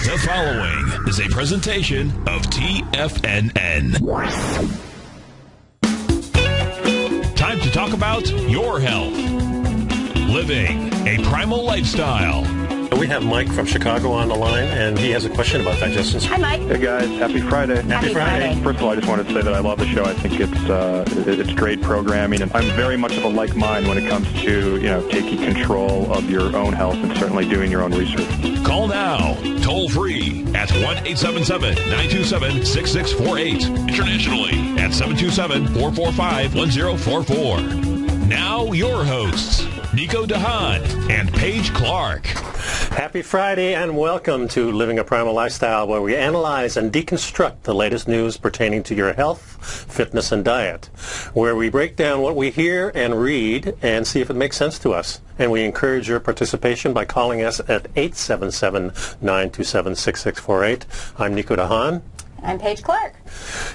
The following is a presentation of TFNN. Time to talk about your health. Living a primal lifestyle. We have Mike from Chicago on the line, and he has a question about digestion. Hi, Mike. Hey, guys. Happy Friday. Happy Friday. First of all, I just wanted to say that I love the show. I think it's great programming, and I'm very much of a like mind when it comes to, taking control of your own health and certainly doing your own research. Call now, toll free at 1-877-927-6648. Internationally at 727-445-1044. Now your hosts, Nico Haan and Paige Clarke. Happy Friday and welcome to Living a Primal Lifestyle, where we analyze and deconstruct the latest news pertaining to your health, fitness, and diet, where we break down what we hear and read and see if it makes sense to us. And we encourage your participation by calling us at 877-927-6648. I'm Nico Haan. I'm Paige Clarke.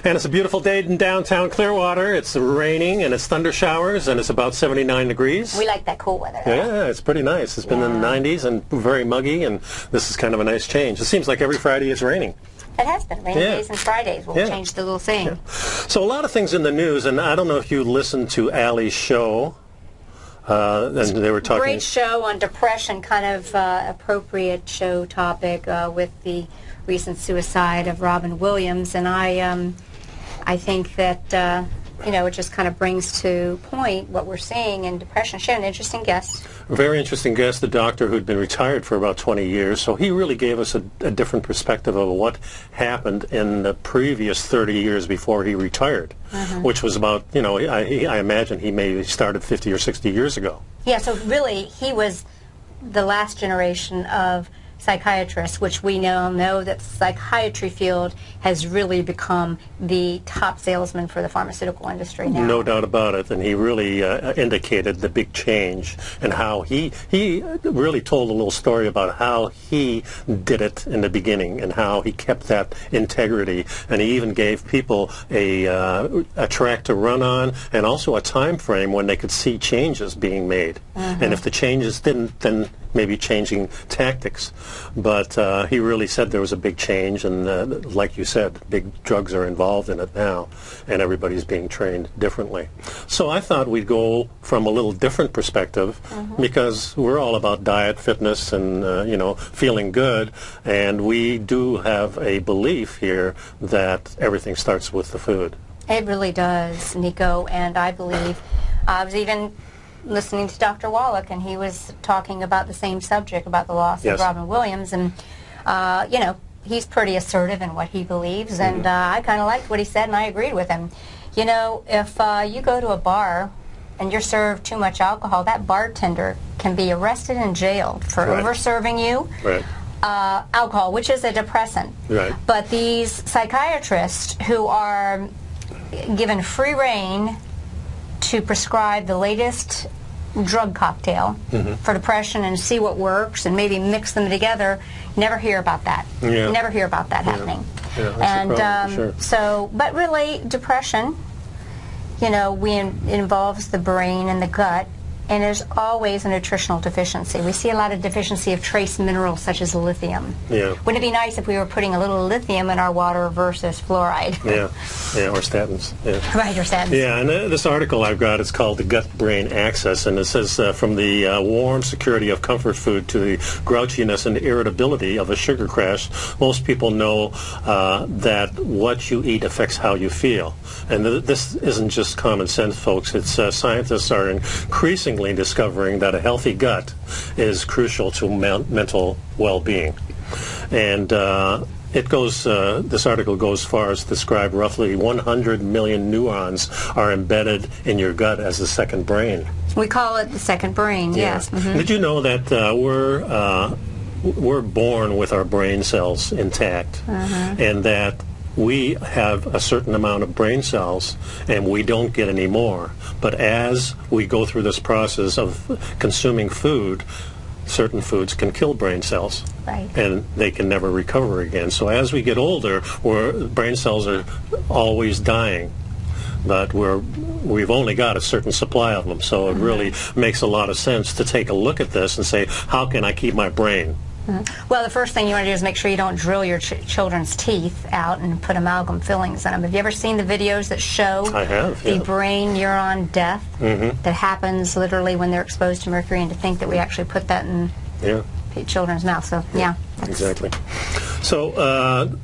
And it's a beautiful day in downtown Clearwater. It's raining and it's thunder showers and it's about 79 degrees. We like that cool weather. Yeah, it's pretty nice. It's been in the 90s and very muggy, and this is kind of a nice change. It seems like every Friday it's raining. It has been. Rainy days and Fridays will change the little thing. Yeah. So a lot of things in the news, and I don't know if you listened to Allie's show. And they were talking. Great show on depression, kind of appropriate show topic with the recent suicide of Robin Williams, and I think that it just kind of brings to point what we're seeing in depression. She had an interesting guest. A very interesting guest, the doctor who'd been retired for about 20 years, so he really gave us a different perspective of what happened in the previous 30 years before he retired, which was about, I imagine he maybe started 50 or 60 years ago. Yeah, so really he was the last generation of psychiatrists, which we now know that the psychiatry field has really become the top salesman for the pharmaceutical industry now. No doubt about it, and he really indicated the big change and how he really told a little story about how he did it in the beginning and how he kept that integrity, and he even gave people a track to run on and also a time frame when they could see changes being made. And if the changes didn't, then maybe changing tactics. But he really said there was a big change, and like you said, big drugs are involved in it now, and everybody's being trained differently. So I thought we'd go from a little different perspective, because we're all about diet, fitness, and feeling good, and we do have a belief here that everything starts with the food. It really does, Nico, and I believe I was even listening to Dr. Wallach, and he was talking about the same subject, about the loss of Robin Williams, and he's pretty assertive in what he believes, and I kind of liked what he said, and I agreed with him. If you go to a bar and you're served too much alcohol, that bartender can be arrested and jailed for over-serving you alcohol, which is a depressant. But these psychiatrists who are given free rein to prescribe the latest drug cocktail for depression and see what works and maybe mix them together, never hear about that. Never hear about that happening. And but really, depression, involves the brain and the gut, and there's always a nutritional deficiency. We see a lot of deficiency of trace minerals such as lithium. Wouldn't it be nice if we were putting a little lithium in our water versus fluoride? Or statins. Right, or statins. And this article I've got, it's called The Gut-Brain Axis, and it says from the warm security of comfort food to the grouchiness and irritability of a sugar crash, most people know that what you eat affects how you feel. And this isn't just common sense, folks. It's scientists are increasingly discovering that a healthy gut is crucial to mental well-being. And this article goes as far as to describe roughly 100 million neurons are embedded in your gut as a second brain. We call it the second brain, yes. Did you know that we're born with our brain cells intact, and that we have a certain amount of brain cells and we don't get any more? But as we go through this process of consuming food, certain foods can kill brain cells, and they can never recover again. So as we get older, brain cells are always dying, but we've only got a certain supply of them. So it really makes a lot of sense to take a look at this and say, how can I keep my brain Well, the first thing you want to do is make sure you don't drill your children's teeth out and put amalgam fillings in them. Have you ever seen the videos that show the brain neuron death that happens literally when they're exposed to mercury, and to think that we actually put that in children's mouth? So, exactly. So,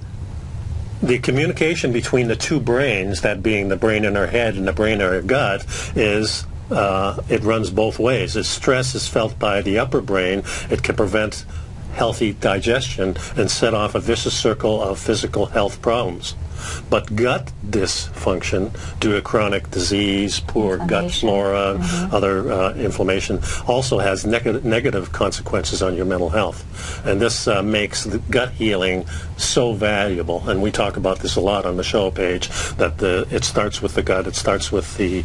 the communication between the two brains, that being the brain in our head and the brain in our gut, is it runs both ways. As stress is felt by the upper brain, it can prevent healthy digestion and set off a vicious circle of physical health problems. But gut dysfunction due to chronic disease, poor gut flora, other inflammation, also has negative consequences on your mental health. And this makes the gut healing so valuable. And we talk about this a lot on the show, Paige, that it starts with the gut, it starts with the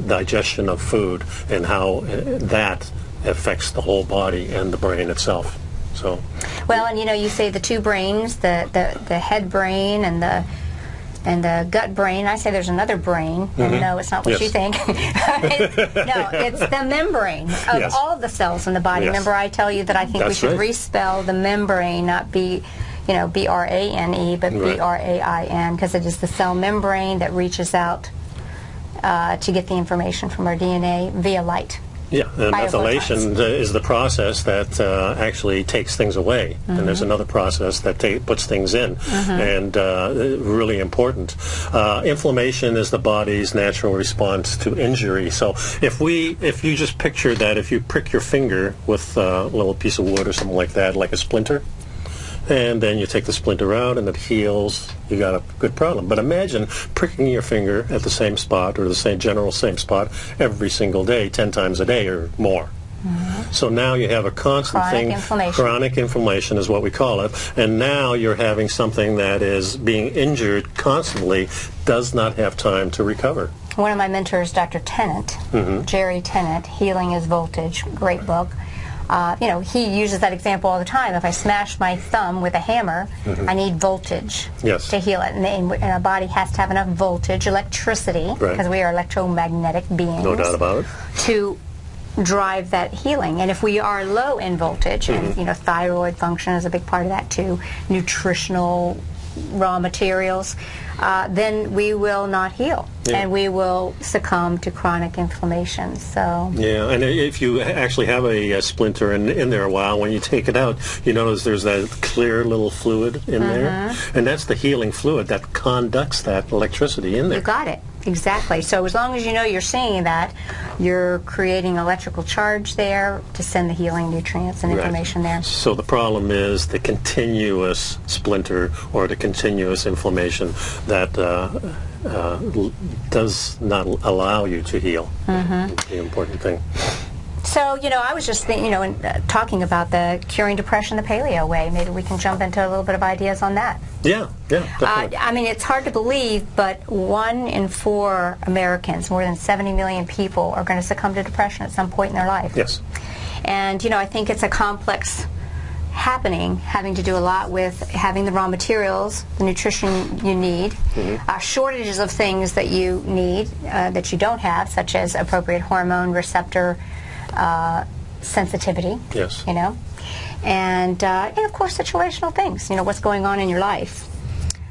digestion of food, and how that affects the whole body and the brain itself. So, well, and you say the two brains, the head brain and the gut brain. I say there's another brain, and no, it's not what you think. It's the membrane of all of the cells in the body. Remember, I tell you that I think we should respell the membrane, not B-R-A-N-E, but B-R-A-I-N, because it is the cell membrane that reaches out to get the information from our DNA via light. Yeah, and methylation is the process that actually takes things away, and there's another process that puts things in, and really important. Inflammation is the body's natural response to injury. So if you just picture that, if you prick your finger with a little piece of wood or something like that, like a splinter, and then you take the splinter out and it heals, you got a good problem. But imagine pricking your finger at the same spot, or the same spot every single day, 10 times a day or more. So now you have a constant chronic inflammation is what we call it, and now you're having something that is being injured constantly, does not have time to recover. One of my mentors, Dr. Tennant, Jerry Tennant, Healing is Voltage, great book. He uses that example all the time. If I smash my thumb with a hammer, I need voltage to heal it. And our body has to have enough voltage, electricity, because we are electromagnetic beings. No doubt about it. To drive that healing. And if we are low in voltage, and thyroid function is a big part of that too, nutritional raw materials, then we will not heal, and we will succumb to chronic inflammation. So and if you actually have a splinter in there a while, when you take it out, you notice there's that clear little fluid in there, and that's the healing fluid that conducts that electricity in there. You got it. Exactly. So as long as you're seeing that, you're creating electrical charge there to send the healing nutrients and information there. So the problem is the continuous splinter or the continuous inflammation that does not allow you to heal. The important thing. So, I was just thinking, talking about the curing depression the paleo way. Maybe we can jump into a little bit of ideas on that. Yeah, definitely. I mean, it's hard to believe, but 1 in 4 Americans, more than 70 million people, are going to succumb to depression at some point in their life. Yes. And, I think it's a complex happening, having to do a lot with having the raw materials, the nutrition you need, shortages of things that you need that you don't have, such as appropriate hormone receptor sensitivity, and of course situational things, what's going on in your life.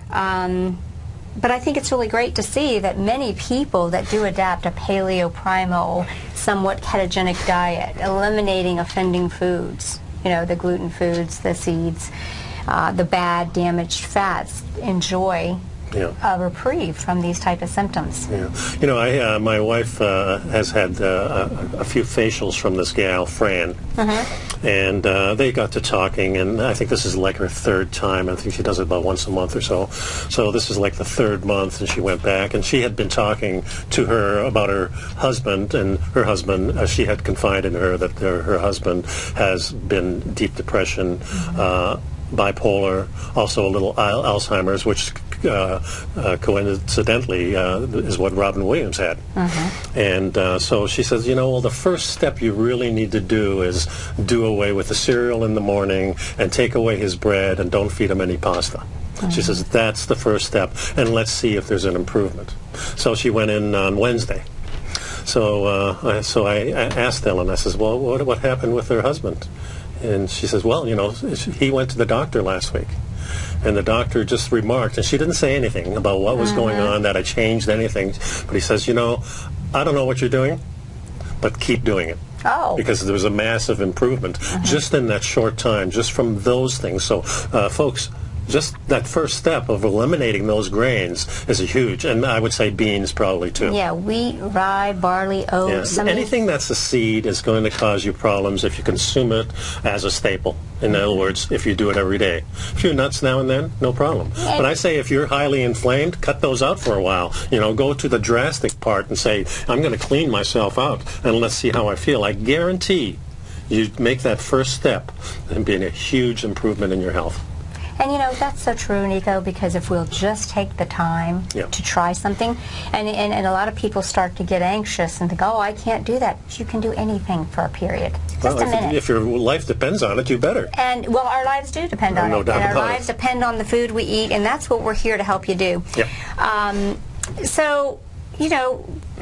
But I think it's really great to see that many people that do adapt a paleo primal, somewhat ketogenic diet, eliminating offending foods, the gluten foods, the seeds, the bad damaged fats, enjoy a reprieve from these type of symptoms. My wife has had a few facials from this gal, Fran, and they got to talking, and I think this is like her 3rd time. I think she does it about once a month or so. So this is like the 3rd month, and she went back, and she had been talking to her about her husband, and her husband, she had confided in her that her husband has been deep depression, bipolar, also a little Alzheimer's, which coincidentally is what Robin Williams had. And so she says, the first step you really need to do is do away with the cereal in the morning and take away his bread and don't feed him any pasta. She says that's the first step, and let's see if there's an improvement. So she went in on Wednesday. So I asked Ellen, I says, well, what happened with her husband? And she says, well, he went to the doctor last week. And the doctor just remarked, and she didn't say anything about what was going on, that I changed anything. But he says, I don't know what you're doing, but keep doing it. Oh. Because there was a massive improvement just in that short time, just from those things. So, folks, just that first step of eliminating those grains is huge, and I would say beans probably too. Yeah, wheat, rye, barley, oats. Yeah. Anything that's a seed is going to cause you problems if you consume it as a staple. In other words, if you do it every day. A few nuts now and then, no problem. Yeah. But I say if you're highly inflamed, cut those out for a while. Go to the drastic part and say, I'm going to clean myself out, and let's see how I feel. I guarantee you make that first step and be a huge improvement in your health. And that's so true, Nico, because if we'll just take the time to try something, and a lot of people start to get anxious and think, oh, I can't do that. But you can do anything for a period. Just a minute. If your life depends on it, you better. And, well, our lives do depend on it. And our lives depend on the food we eat, and that's what we're here to help you do. Yep. So,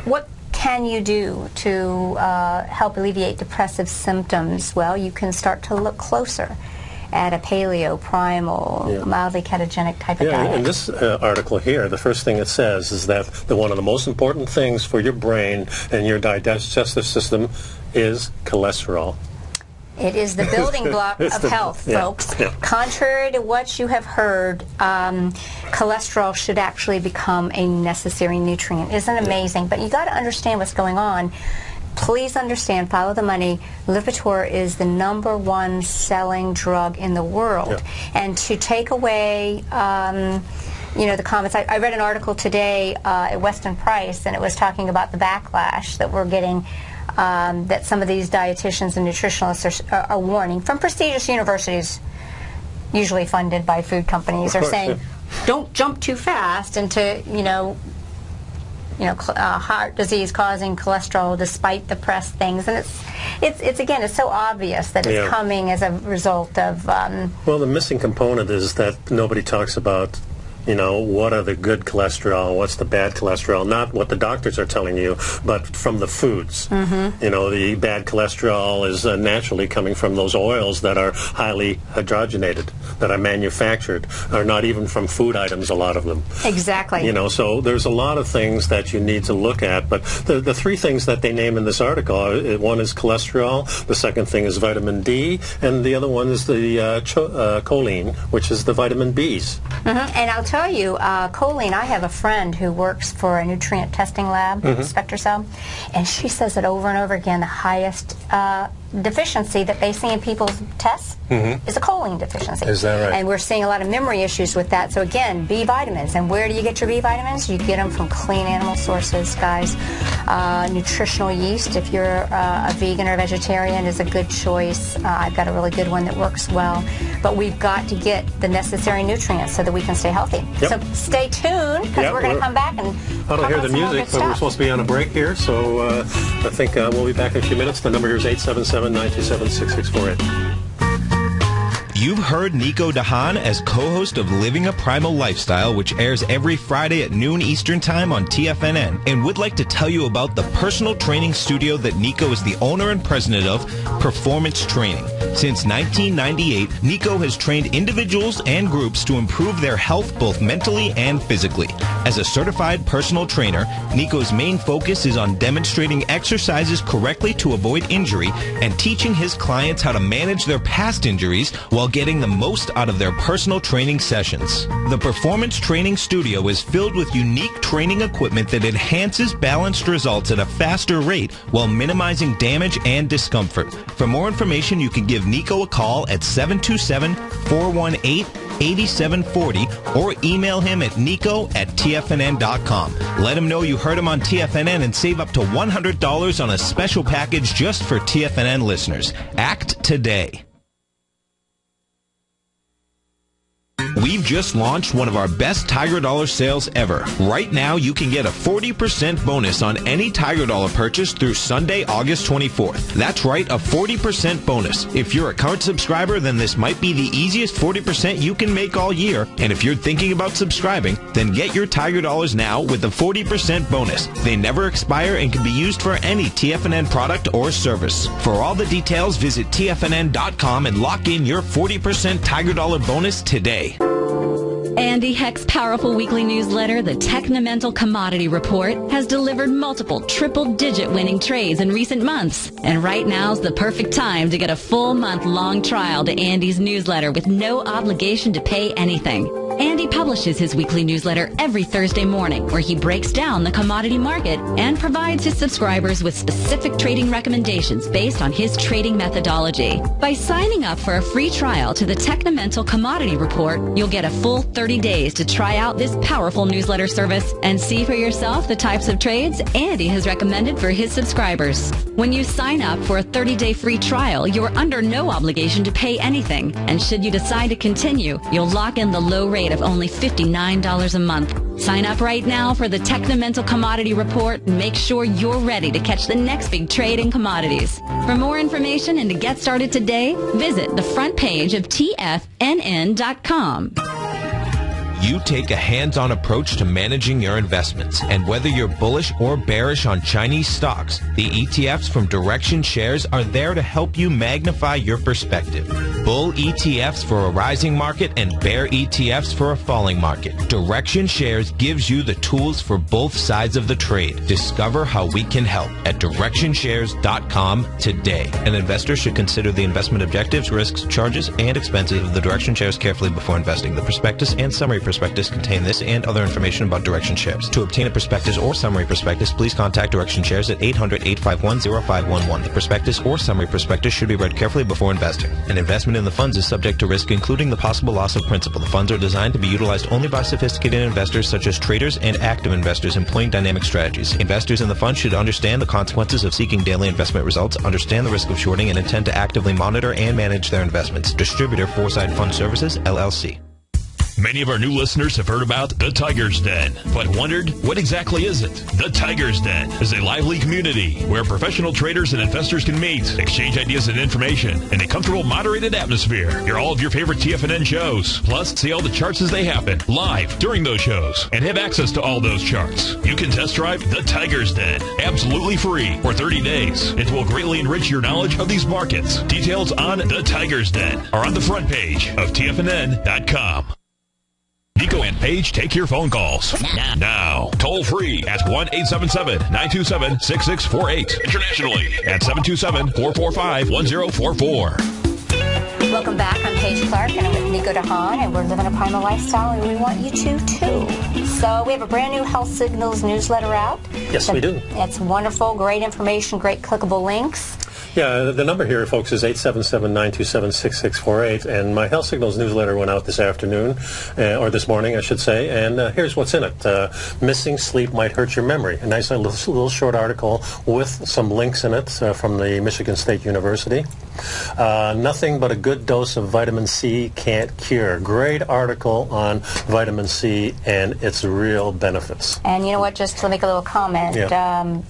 what can you do to help alleviate depressive symptoms? Well, you can start to look closer at a paleo, primal, mildly ketogenic type of diet. In this article here, the first thing it says is that one of the most important things for your brain and your digestive system is cholesterol. It is the building block of health, folks. Yeah. Contrary to what you have heard, cholesterol should actually become a necessary nutrient. Isn't it amazing? But you got to understand what's going on. Please understand, follow the money. Lipitor is the #1 selling drug in the world. Yeah. And to take away, the comments. I read an article today at Weston Price, and it was talking about the backlash that we're getting, that some of these dietitians and nutritionalists are warning from prestigious universities, usually funded by food companies, are saying, don't jump too fast into, heart disease causing cholesterol despite the press things, and it's so obvious that it's coming as a result of. Well, the missing component is that nobody talks about. What are the good cholesterol, what's the bad cholesterol, not what the doctors are telling you, but from the foods. The bad cholesterol is naturally coming from those oils that are highly hydrogenated, that are manufactured, are not even from food items, a lot of them. Exactly. So there's a lot of things that you need to look at, but the three things that they name in this article, one is cholesterol, the second thing is vitamin D, and the other one is the choline, which is the vitamin Bs. And I'll tell you, choline, I have a friend who works for a nutrient testing lab, Spectre Cell, and she says that over and over again, the highest deficiency that they see in people's tests is a choline deficiency. Is that right? And we're seeing a lot of memory issues with that. So again, B vitamins. And where do you get your B vitamins? You get them from clean animal sources, guys. Nutritional yeast, if you're a vegan or vegetarian, is a good choice. I've got a really good one that works well. But we've got to get the necessary nutrients so that we can stay healthy. Yep. So stay tuned, because we're going to come back and I don't hear the music, but we're supposed to be on a break here. So I think we'll be back in a few minutes. The number here is 877-927-6648. You've heard Nico Haan as co-host of Living a Primal Lifestyle, which airs every Friday at noon Eastern Time on TFNN, and would like to tell you about the personal training studio that Nico is the owner and president of, Performance Training. Since 1998, Nico has trained individuals and groups to improve their health both mentally and physically. As a certified personal trainer, Nico's main focus is on demonstrating exercises correctly to avoid injury and teaching his clients how to manage their past injuries while getting the most out of their personal training sessions. The Performance Training Studio is filled with unique training equipment that enhances balanced results at a faster rate while minimizing damage and discomfort. For more information, you can give Nico a call at 727-418-8740 or email him at nico@tfnn.com. Let him know you heard him on TFNN and save up to $100 on a special package just for TFNN listeners. Act today. We've just launched one of our best Tiger Dollar sales ever. Right now, you can get a 40% bonus on any Tiger Dollar purchase through Sunday, August 24th. That's right, a 40% bonus. If you're a current subscriber, then this might be the easiest 40% you can make all year. And if you're thinking about subscribing, then get your Tiger Dollars now with a 40% bonus. They never expire and can be used for any TFNN product or service. For all the details, visit TFNN.com and lock in your 40% Tiger Dollar bonus today. Andy Heck's powerful weekly newsletter, the Technomental Commodity Report, has delivered multiple triple-digit winning trades in recent months. And right now's the perfect time to get a full month-long trial to Andy's newsletter with no obligation to pay anything. Andy publishes his weekly newsletter every Thursday morning, where he breaks down the commodity market and provides his subscribers with specific trading recommendations based on his trading methodology. By signing up for a free trial to the Technomental Commodity Report, you'll get a full 30 days to try out this powerful newsletter service and see for yourself the types of trades Andy has recommended for his subscribers. When you sign up for a 30-day free trial, you're under no obligation to pay anything. And should you decide to continue, you'll lock in the low rate of only $59 a month. Sign up right now for the Technomental Commodity Report and make sure you're ready to catch the next big trade in commodities. For more information and to get started today, visit the front page of TFNN.com. You take a hands-on approach to managing your investments, and whether you're bullish or bearish on Chinese stocks, the ETFs from Direction Shares are there to help you magnify your perspective. Bull ETFs for a rising market and bear ETFs for a falling market. Direction Shares gives you the tools for both sides of the trade. Discover how we can help at DirectionShares.com today. An investor should consider the investment objectives, risks, charges, and expenses of the Direction Shares carefully before investing. The prospectus and summary prospectus contain this and other information about Direction Shares. To obtain a prospectus or summary prospectus, please contact Direction Shares at 800-851-0511. The prospectus or summary prospectus should be read carefully before investing. An investment in the funds is subject to risk, including the possible loss of principal. The funds are designed to be utilized only by sophisticated investors such as traders and active investors employing dynamic strategies. Investors in the fund should understand the consequences of seeking daily investment results, understand the risk of shorting, and intend to actively monitor and manage their investments. Distributor Foreside Fund Services, LLC. Many of our new listeners have heard about the Tiger's Den, but wondered, what exactly is it? The Tiger's Den is a lively community where professional traders and investors can meet, exchange ideas and information in a comfortable, moderated atmosphere. Hear all of your favorite TFNN shows, plus see all the charts as they happen, live during those shows, and have access to all those charts. You can test drive the Tiger's Den, absolutely free, for 30 days. It will greatly enrich your knowledge of these markets. Details on the Tiger's Den are on the front page of TFNN.com. Nico and Paige take your phone calls now. Toll free at 1-877-927-6648. Internationally at 727-445-1044. Welcome back. I'm Paige Clarke, and I'm with Nico Haan, and we're living a primal lifestyle, and we want you to too. So we have a brand new Health Signals newsletter out. Yes, we do. It's wonderful, great information, great clickable links. Yeah, the number here, folks, is 877-927-6648, and my Health Signals newsletter went out this afternoon, or this morning, I should say, and here's what's in it. Missing sleep might hurt your memory. A nice little short article with some links in it from the Michigan State University. Nothing but a good dose of vitamin C can't cure. Great article on vitamin C and its real benefits. And you know what, just to make a little comment,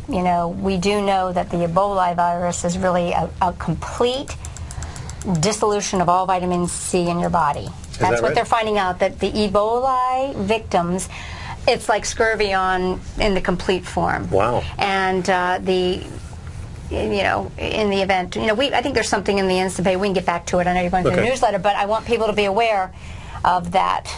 you know, we do know that the Ebola virus is really a complete dissolution of all vitamin C in your body. That's what they're finding out, that the Ebola victims, it's like scurvy in the complete form. Wow. And you know, in the event, you know, I think there's something in the Instapay. We can get back to it. I know you're going through the newsletter, but I want people to be aware of that.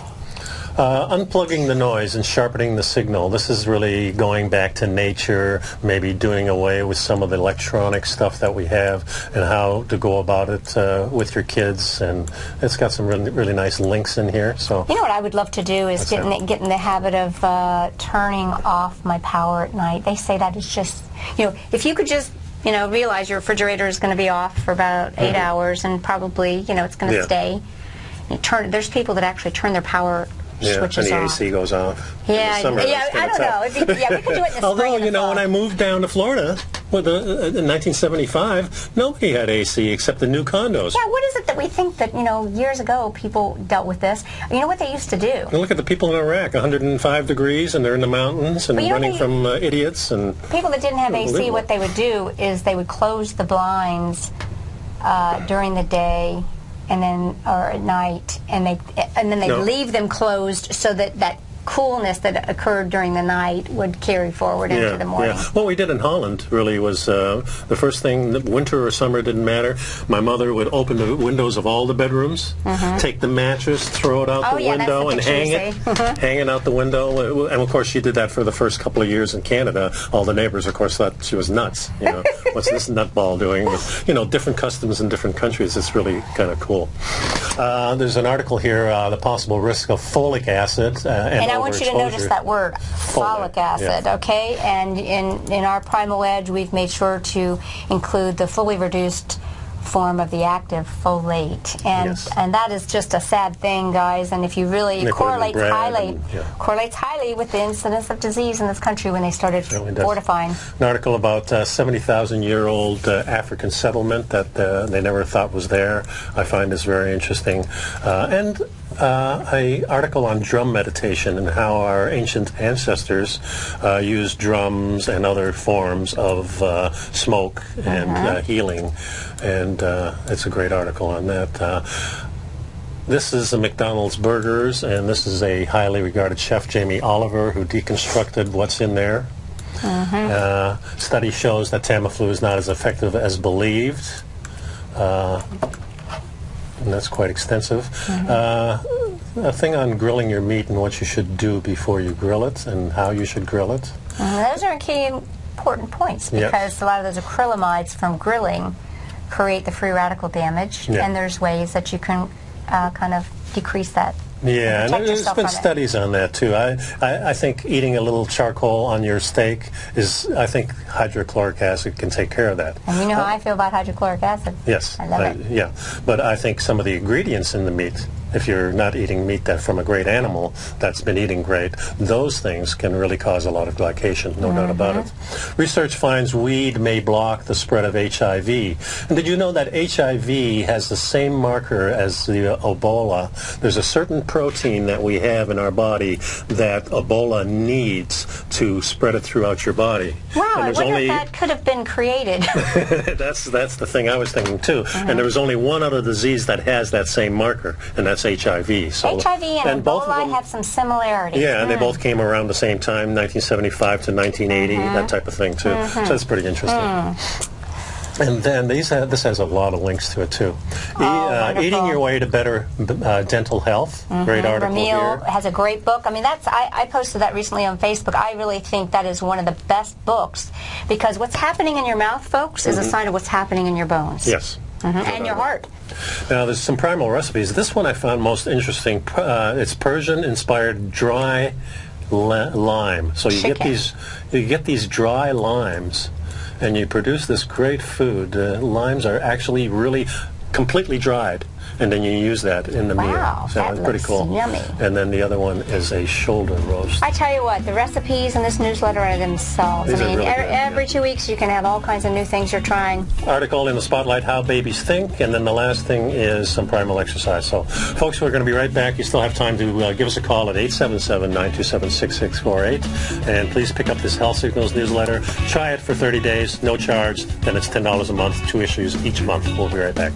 Unplugging the noise and sharpening the signal. This is really going back to nature, maybe doing away with some of the electronic stuff that we have, and how to go about it with your kids. And it's got some really nice links in here. So you know what I would love to do is get in the habit of turning off my power at night. They say that is just, you know, if you could just, you know, realize your refrigerator is going to be off for about 8 hours, and probably, you know, it's going to stay. There's people that actually turn their power switches and the off. AC goes off. Yeah, I don't know. We could do it in the Although, spring and you know, fall. when I moved down to Florida, Well, in 1975, nobody had AC except the new condos. Yeah, what is it that we think that, years ago people dealt with this? You know what they used to do? And look at the people in Iraq, 105 degrees, and they're in the mountains and running from idiots. And people that didn't have AC, what they would do is they would close the blinds during the day or at night, and then they'd leave them closed so that coolness that occurred during the night would carry forward into the morning. Yeah. What we did in Holland really was the first thing, winter or summer didn't matter. My mother would open the windows of all the bedrooms, take the mattress, throw it out the window, and hang it out the window. And of course, she did that for the first couple of years in Canada. All the neighbors, of course, thought she was nuts. What's this nutball doing? But, different customs in different countries. It's really kind of cool. There's an article here, the possible risk of folic acid and I want you to notice that word, folic acid, okay? And in our Primal Edge, we've made sure to include the fully reduced form of the active folate, and that is just a sad thing, guys. And if you really correlates highly with the incidence of disease in this country when they started fortifying. An article about 70,000-year-old African settlement that they never thought was there. I find this very interesting, and an article on drum meditation and how our ancient ancestors used drums and other forms of smoke and healing. And it's a great article on that. This is the McDonald's burgers, and this is a highly regarded chef, Jamie Oliver, who deconstructed what's in there. Study shows that Tamiflu is not as effective as believed. And that's quite extensive. A thing on grilling your meat and what you should do before you grill it and how you should grill it. Those are key important points, because a lot of those acrylamides from grilling create the free radical damage, and there's ways that you can kind of decrease that. Yeah, and there's been studies on that too. I think eating a little charcoal on your steak I think hydrochloric acid can take care of that. And you know how I feel about hydrochloric acid? Yes. I love it. Yeah, but I think some of the ingredients in the meat, if you're not eating meat from a great animal that's been eating great, those things can really cause a lot of glycation, no doubt about it. Research finds weed may block the spread of HIV. And did you know that HIV has the same marker as the Ebola? There's a certain protein that we have in our body that Ebola needs to spread it throughout your body. Wow, I wonder if that could have been created. That's the thing I was thinking too. And there was only one other disease that has that same marker, and that's HIV. So HIV and Ebola have some similarities. Yeah, and they both came around the same time, 1975 to 1980, that type of thing too. So that's pretty interesting. And then this has a lot of links to it too. Eating your way to better dental health. Great article Ramil here. has a great book. I mean, I posted that recently on Facebook. I really think that is one of the best books, because what's happening in your mouth, folks, is a sign of what's happening in your bones. Yes. And your heart. Now, there's some primal recipes. This one I found most interesting. It's Persian-inspired dry lime. So you get these dry limes, and you produce this great food. Limes are actually really completely dried, and then you use that in the meal. So that it's pretty cool. Yummy. And then the other one is a shoulder roast. I tell you what, the recipes in this newsletter are themselves. These I mean, are really good, every 2 weeks you can have all kinds of new things you're trying. Article in the Spotlight, How Babies Think, and then the last thing is some primal exercise. So, folks, we're going to be right back. You still have time to give us a call at 877-927-6648, and please pick up this Health Signals newsletter. Try it for 30 days, no charge. Then it's $10 a month, 2 issues each month. We'll be right back.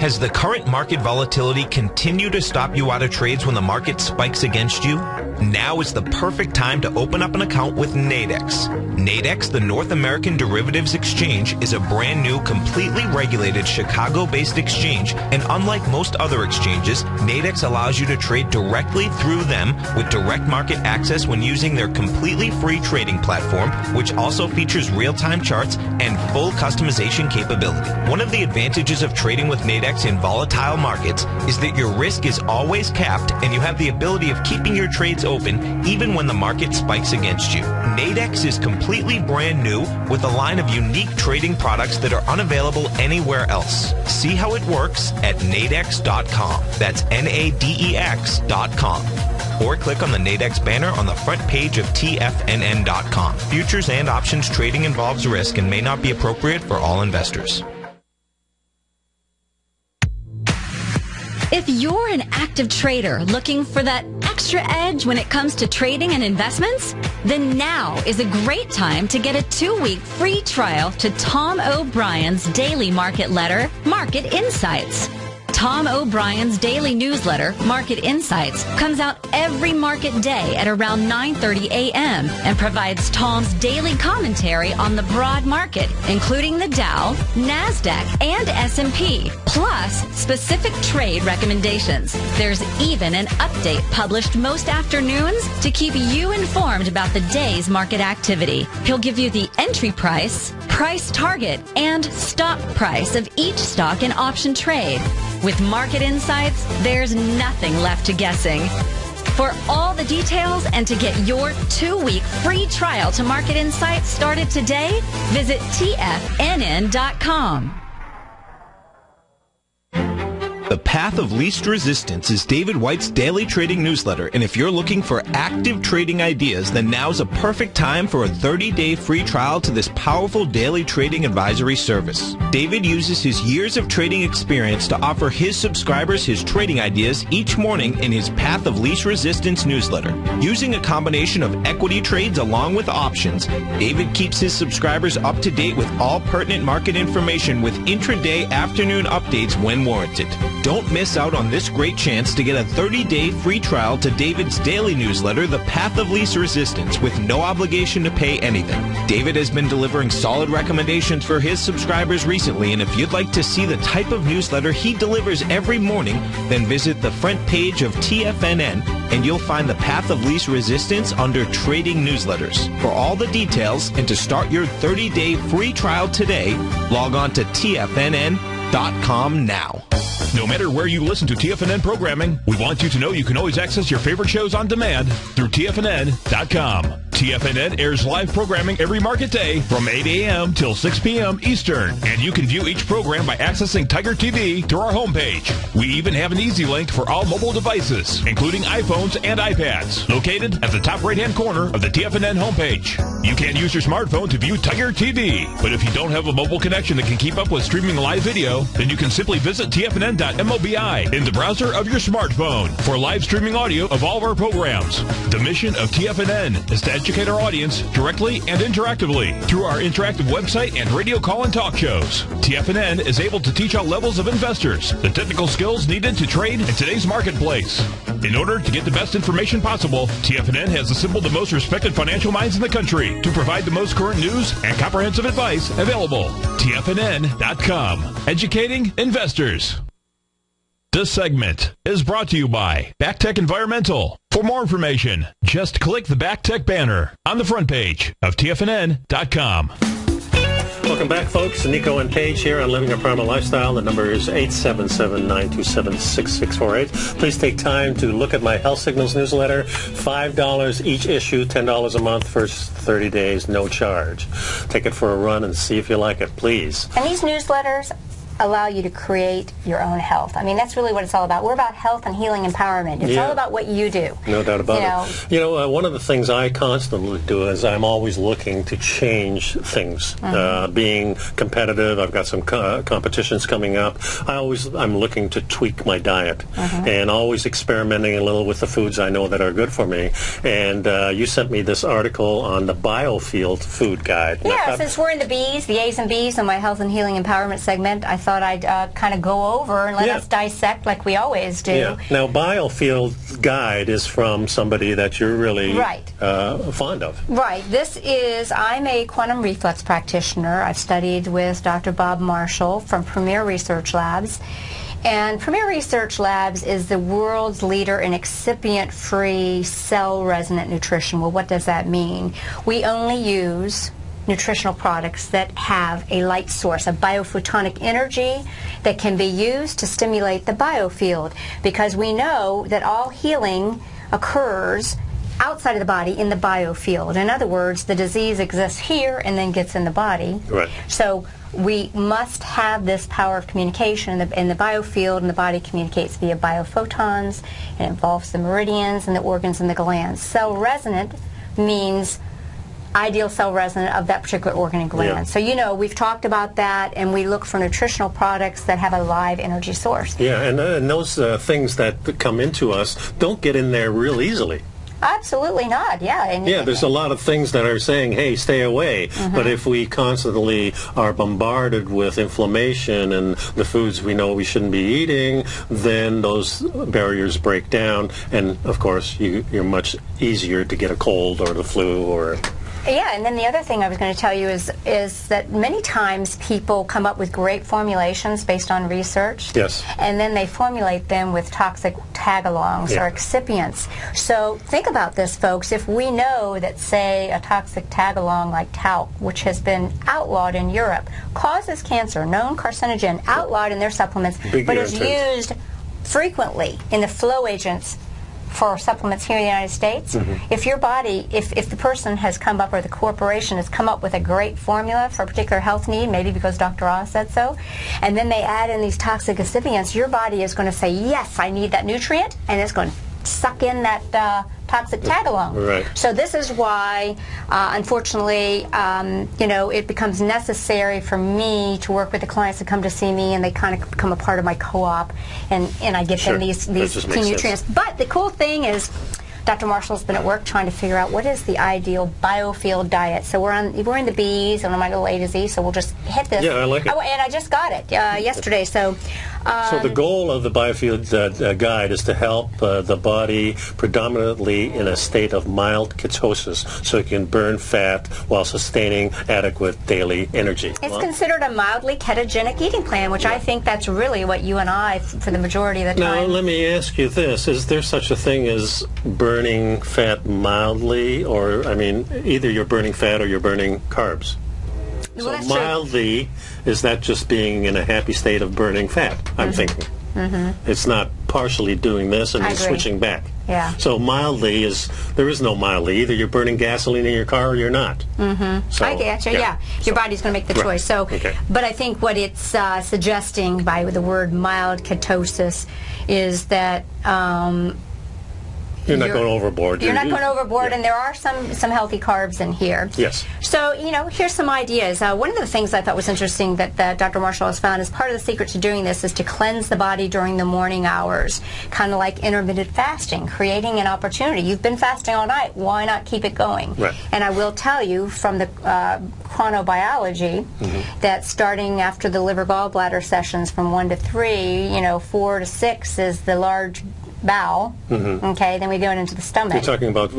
Has the current market volatility continued to stop you out of trades when the market spikes against you? Now is the perfect time to open up an account with Nadex. Nadex, the North American Derivatives Exchange, is a brand new, completely regulated Chicago-based exchange, and unlike most other exchanges, Nadex allows you to trade directly through them with direct market access when using their completely free trading platform, which also features real-time charts and full customization capability. One of the advantages of trading with Nadex in volatile markets is that your risk is always capped and you have the ability of keeping your trades open even when the market spikes against you. Nadex is completely brand new with a line of unique trading products that are unavailable anywhere else. See how it works at nadex.com. That's Nadex.com. or click on the Nadex banner on the front page of TFNN.com. Futures and options trading involves risk and may not be appropriate for all investors. If you're an active trader looking for that extra edge when it comes to trading and investments, then now is a great time to get a 2-week free trial to Tom O'Brien's daily market letter, Market Insights. Tom O'Brien's daily newsletter, Market Insights, comes out every market day at around 9:30 a.m. and provides Tom's daily commentary on the broad market, including the Dow, NASDAQ, and S&P, plus specific trade recommendations. There's even an update published most afternoons to keep you informed about the day's market activity. He'll give you the entry price, price target, and stop price of each stock in option trade. With Market Insights, there's nothing left to guessing. For all the details and to get your 2-week free trial to Market Insights started today, visit TFNN.com. The Path of Least Resistance is David White's daily trading newsletter, and if you're looking for active trading ideas, then now's a perfect time for a 30-day free trial to this powerful daily trading advisory service. David uses his years of trading experience to offer his subscribers his trading ideas each morning in his Path of Least Resistance newsletter. Using a combination of equity trades along with options, David keeps his subscribers up to date with all pertinent market information with intraday afternoon updates when warranted. Don't miss out on this great chance to get a 30-day free trial to David's daily newsletter, The Path of Least Resistance, with no obligation to pay anything. David has been delivering solid recommendations for his subscribers recently, and if you'd like to see the type of newsletter he delivers every morning, then visit the front page of TFNN, and you'll find The Path of Least Resistance under Trading Newsletters. For all the details and to start your 30-day free trial today, log on to TFNN.com now. No matter where you listen to TFNN programming, we want you to know you can always access your favorite shows on demand through TFNN.com. TFNN airs live programming every market day from 8 a.m. till 6 p.m. Eastern, and you can view each program by accessing Tiger TV through our homepage. We even have an easy link for all mobile devices, including iPhones and iPads, located at the top right-hand corner of the TFNN homepage. You can use your smartphone to view Tiger TV, but if you don't have a mobile connection that can keep up with streaming live video, then you can simply visit TFNN.mobi in the browser of your smartphone for live streaming audio of all of our programs. The mission of TFNN is to educate our audience directly and interactively through our interactive website and radio call and talk shows. TFNN is able to teach all levels of investors the technical skills needed to trade in today's marketplace. In order to get the best information possible, TFNN has assembled the most respected financial minds in the country to provide the most current news and comprehensive advice available. TFNN.com. Educating investors. This segment is brought to you by BackTech Environmental. For more information, just click the BackTech banner on the front page of TFNN.com. Welcome back, folks. Nico and Paige here on Living a Primal Lifestyle. The number is 877-927-6648. Please take time to look at my Health Signals newsletter. $5 each issue, $10 a month, first 30 days, no charge. Take it for a run and see if you like it, please. And these newsletters allow you to create your own health. I mean, that's really what it's all about. We're about health and healing empowerment. It's all about what you do. No doubt about it. You know, one of the things I constantly do is I'm always looking to change things. Being competitive, I've got some competitions coming up. I'm looking to tweak my diet and always experimenting a little with the foods I know that are good for me. And you sent me this article on the Biofield Food Guide. Yeah, since we're in the B's, the A's and B's on my health and healing empowerment segment, I thought I'd kind of go over and let us dissect like we always do. Yeah. Now, Biofield Guide is from somebody that you're really fond of. Right. I'm a quantum reflex practitioner. I've studied with Dr. Bob Marshall from Premier Research Labs. And Premier Research Labs is the world's leader in excipient-free cell-resonant nutrition. Well, what does that mean? We only use nutritional products that have a light source, a biophotonic energy that can be used to stimulate the biofield, because we know that all healing occurs outside of the body in the biofield. In other words, the disease exists here and then gets in the body. Right. So we must have this power of communication in the biofield, and the body communicates via biophotons. It involves the meridians and the organs and the glands. Cell resonant means ideal cell resonant of that particular organ and gland. Yeah. So, you know, we've talked about that, and we look for nutritional products that have a live energy source. Yeah, and those things that come into us don't get in there real easily. Absolutely not, yeah. And there's a lot of things that are saying, hey, stay away. But if we constantly are bombarded with inflammation and the foods we know we shouldn't be eating, then those barriers break down. And, of course, you're much easier to get a cold or the flu or... Yeah, and then the other thing I was going to tell you is that many times people come up with great formulations based on research. Yes. And then they formulate them with toxic tag-alongs or excipients. So think about this, folks. If we know that, say, a toxic tag-along like talc, which has been outlawed in Europe, causes cancer, known carcinogen, outlawed in their supplements, but is used frequently in the flow agents for supplements here in the United States, if your body, if the person has come up, or the corporation has come up with a great formula for a particular health need, maybe because Dr. Oz said so, and then they add in these toxic excipients, your body is going to say, yes, I need that nutrient, and it's going to suck in that toxic tag-along. Right. So this is why, unfortunately, you know, it becomes necessary for me to work with the clients that come to see me, and they kind of become a part of my co-op, and I get them these key nutrients. But the cool thing is, Dr. Marshall's been at work trying to figure out what is the ideal biofield diet. So we're in the B's, and I'm on the A to Z, so we'll just hit this. Yeah, I like it. Oh, and I just got it yesterday. So the goal of the biofield guide is to help the body predominantly in a state of mild ketosis, so it can burn fat while sustaining adequate daily energy. It's considered a mildly ketogenic eating plan, which I think that's really what you and I, for the majority of the time. Now, let me ask you this. Is there such a thing as burning fat mildly? Or, I mean, either you're burning fat or you're burning carbs. Well, So mildly, is that just being in a happy state of burning fat, I'm thinking. It's not partially doing this and then switching back. Yeah. So mildly there is no mildly. Either you're burning gasoline in your car or you're not. So, I get you, yeah. Your body's going to make the choice. So, but I think what it's suggesting by the word mild ketosis is that you're not going overboard. You're not going overboard, and there are some healthy carbs in here. Yes. So, you know, here's some ideas. One of the things I thought was interesting that Dr. Marshall has found is part of the secret to doing this is to cleanse the body during the morning hours, kind of like intermittent fasting, creating an opportunity. You've been fasting all night. Why not keep it going? Right. And I will tell you from the chronobiology that starting after the liver gallbladder sessions from 1 to 3, you know, 4 to 6 is the large bowel. Okay, then we go into the stomach. You're talking about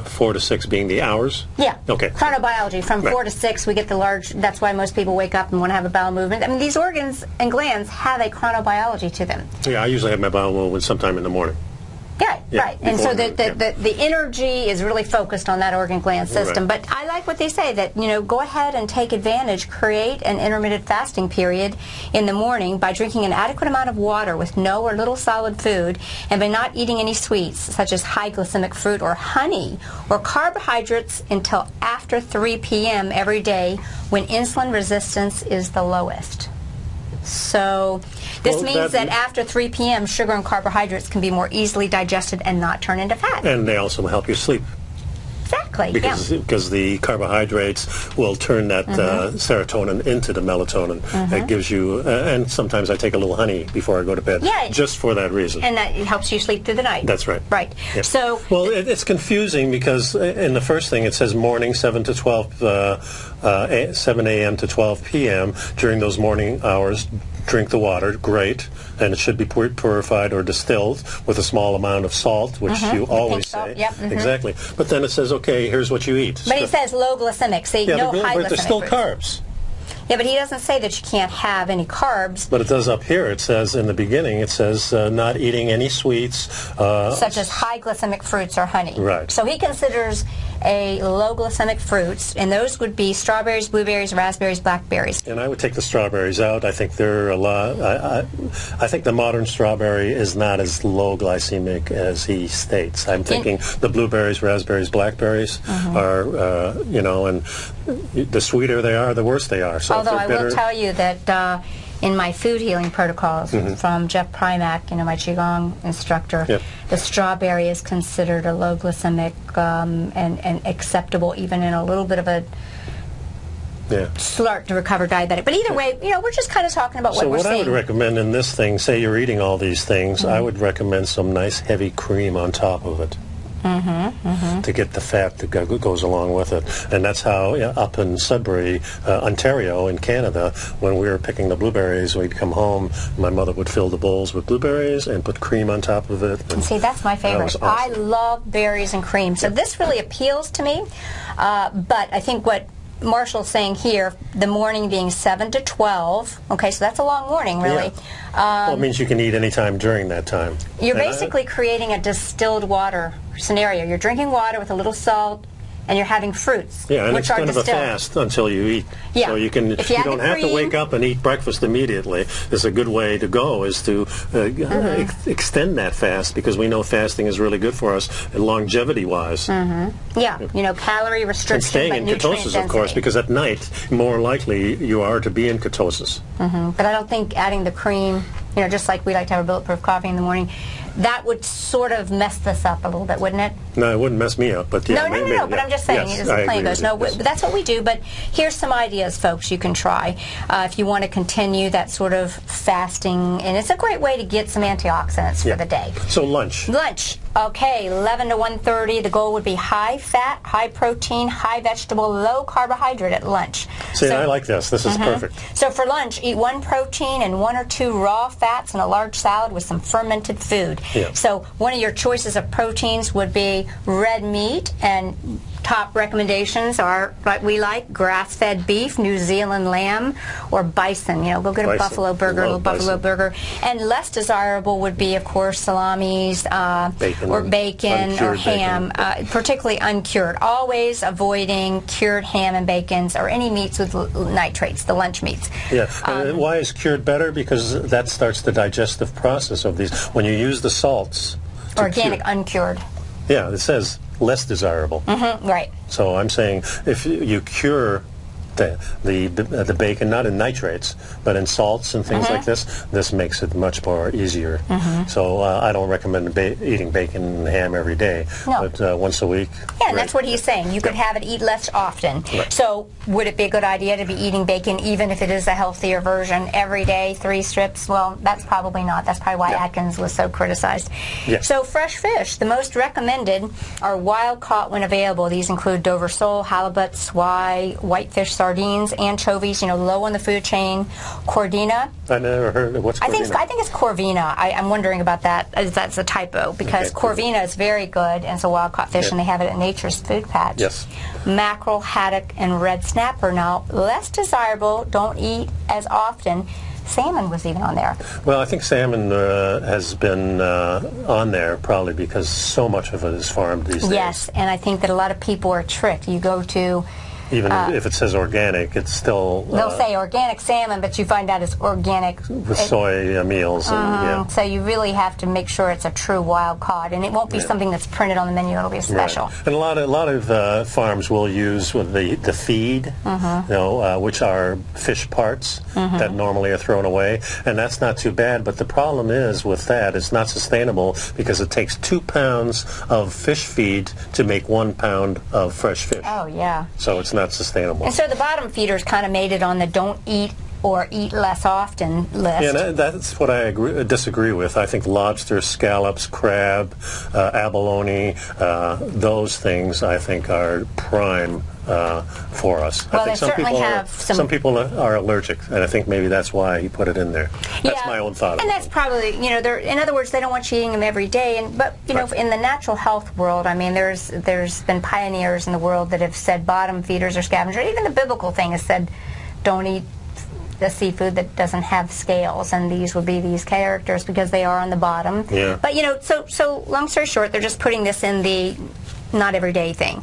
4 to 6 being the hours? Yeah. Okay. Chronobiology. From 4 to 6, we get the large. That's why most people wake up and want to have a bowel movement. I mean, these organs and glands have a chronobiology to them. Yeah, I usually have my bowel movement sometime in the morning. Yeah, right. And so the energy is really focused on that organ gland system. But I like what they say, that, you know, go ahead and take advantage, create an intermittent fasting period in the morning by drinking an adequate amount of water with no or little solid food, and by not eating any sweets such as high glycemic fruit or honey or carbohydrates until after 3 p.m. every day, when insulin resistance is the lowest. So this means that after 3 p.m., sugar and carbohydrates can be more easily digested and not turn into fat. And they also help you sleep. Exactly. Because the carbohydrates will turn that serotonin into the melatonin. That gives you, and sometimes I take a little honey before I go to bed, just for that reason. And that helps you sleep through the night. That's right. Right. Yeah. So, well, it's confusing because in the first thing it says morning 7 to 12, 7 a.m. to 12 p.m. During those morning hours, drink the water. Great. And it should be purified or distilled with a small amount of salt, which you always say. Exactly. But then it says, okay, here's what you eat. But he says low glycemic, so no high glycemic. But there's still carbs. Yeah, but he doesn't say that you can't have any carbs. But it does up here. It says in the beginning, it says not eating any sweets. Such as high glycemic fruits or honey. Right. So he considers a low glycemic fruits, and those would be strawberries, blueberries, raspberries, blackberries. And I would take the strawberries out. I think they're a lot. I think the modern strawberry is not as low glycemic as he states. I'm thinking the blueberries, raspberries, blackberries are, you know, and the sweeter they are, the worse they are. So although I will tell you that in my food healing protocols from Jeff Primack, you know, my Qigong instructor, the strawberry is considered a low glycemic and acceptable even in a little bit of a start to recover diabetic. But either way, you know, we're just kind of talking about what we're seeing. So what I would recommend in this thing, say you're eating all these things, I would recommend some nice heavy cream on top of it. To get the fat that goes along with it. And that's how up in Sudbury, Ontario in Canada, when we were picking the blueberries, we'd come home, my mother would fill the bowls with blueberries and put cream on top of it. And see, that's my favorite. That awesome. I love berries and cream. So this really appeals to me. But I think what Marshall's saying here, the morning being 7 to 12, okay, so that's a long morning, really. Well, it means you can eat any time during that time. You're basically creating a distilled water scenario. You're drinking water with a little salt, and you're having fruits, and which it's are kind distilled. of a fast until you eat. So you can, you don't have to wake up and eat breakfast immediately. It's a good way to go is to extend that fast, because we know fasting is really good for us and longevity-wise. Yeah, you know, calorie restriction, and staying but in nutrient ketosis, density. of course, because at night, more likely you are to be in ketosis. But I don't think adding the cream, you know, just like we like to have a bulletproof coffee in the morning, that would sort of mess this up a little bit, wouldn't it? No, it wouldn't mess me up, but No, but I'm just saying, as the plan goes. No, but that's what we do, but here's some ideas, folks, you can try if you want to continue that sort of fasting, and it's a great way to get some antioxidants for the day. So lunch. Lunch. Okay, 11 to 1:30. The goal would be high fat, high protein, high vegetable, low carbohydrate at lunch. See, I like this. This is perfect. So for lunch, eat 1 protein and 1 or 2 raw fats in a large salad with some fermented food. So one of your choices of proteins would be red meat, and top recommendations are, like we like, grass-fed beef, New Zealand lamb, or bison. You know, go get a buffalo burger, a little buffalo burger. And less desirable would be, of course, salamis, bacon or ham, particularly uncured. Always avoiding cured ham and bacons or any meats with nitrates, the lunch meats. Why is cured better? Because that starts the digestive process of these. When you use the salts, organic, uncured. Yeah, it says less desirable. Right. So I'm saying if you cure the bacon, not in nitrates, but in salts and things like this makes it much more easier. So I don't recommend eating bacon and ham every day, but once a week. Yeah, and that's what he's saying. You could have it eat less often. So would it be a good idea to be eating bacon even if it is a healthier version every day, 3 strips? Well, that's probably not. That's probably why Atkins was so criticized. So fresh fish, the most recommended are wild caught when available. These include Dover sole, halibut, swai, whitefish, sardines, anchovies, you know, low on the food chain. Cordina. I never heard of what's Cordina. I think it's Corvina. I'm wondering about that. That's a typo, because Corvina is very good, and it's a wild-caught fish, and they have it at Nature's Food Patch. Mackerel, haddock, and red snapper. Now, less desirable, don't eat as often. Salmon was even on there. Well, I think salmon has been on there probably because so much of it is farmed these days. Yes, and I think that a lot of people are tricked. You go to... Even if it says organic, it's still... they'll say organic salmon, but you find out it's organic... with soy meals. And, So you really have to make sure it's a true wild caught, and it won't be something that's printed on the menu. It'll be a special. And a lot of farms will use with the feed, you know, which are fish parts that normally are thrown away, and that's not too bad. But the problem is with that, it's not sustainable because it takes 2 pounds of fish feed to make 1 pound of fresh fish. Oh, yeah. So it's not sustainable. And so the bottom feeders kind of made it on the don't eat or eat less often list. Yeah, that's what I disagree with. I think lobster, scallops, crab, abalone, those things I think are prime for us. Well, I think some people are allergic, and I think maybe that's why he put it in there. That's my own thought. And that's probably, you know, in other words, they don't want you eating them every day. But you know, in the natural health world, I mean, there's been pioneers in the world that have said bottom feeders are scavengers. Even the biblical thing has said, don't eat the seafood that doesn't have scales, and these would be these characters because they are on the bottom. But you know, so long story short, they're just putting this in the not everyday thing.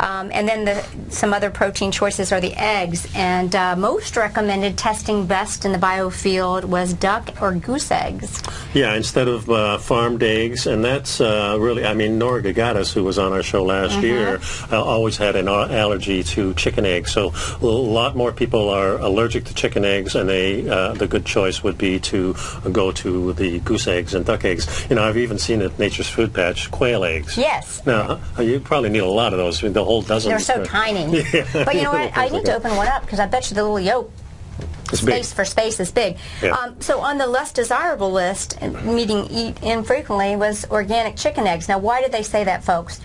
And then some other protein choices are the eggs. And most recommended testing best in the biofield was duck or goose eggs. Yeah, instead of farmed eggs. And that's really, I mean, Nora Gagatis, who was on our show last year, always had an allergy to chicken eggs. So a lot more people are allergic to chicken eggs, and the good choice would be to go to the goose eggs and duck eggs. You know, I've even seen at Nature's Food Patch quail eggs. Yes. Now, you probably need a lot of those. The whole dozen. They're so tiny. Yeah. But you know what? I need to open one up because I bet you the little yolk for space is big. Yeah. So on the less desirable list, eat infrequently, was organic chicken eggs. Now, why did they say that, folks?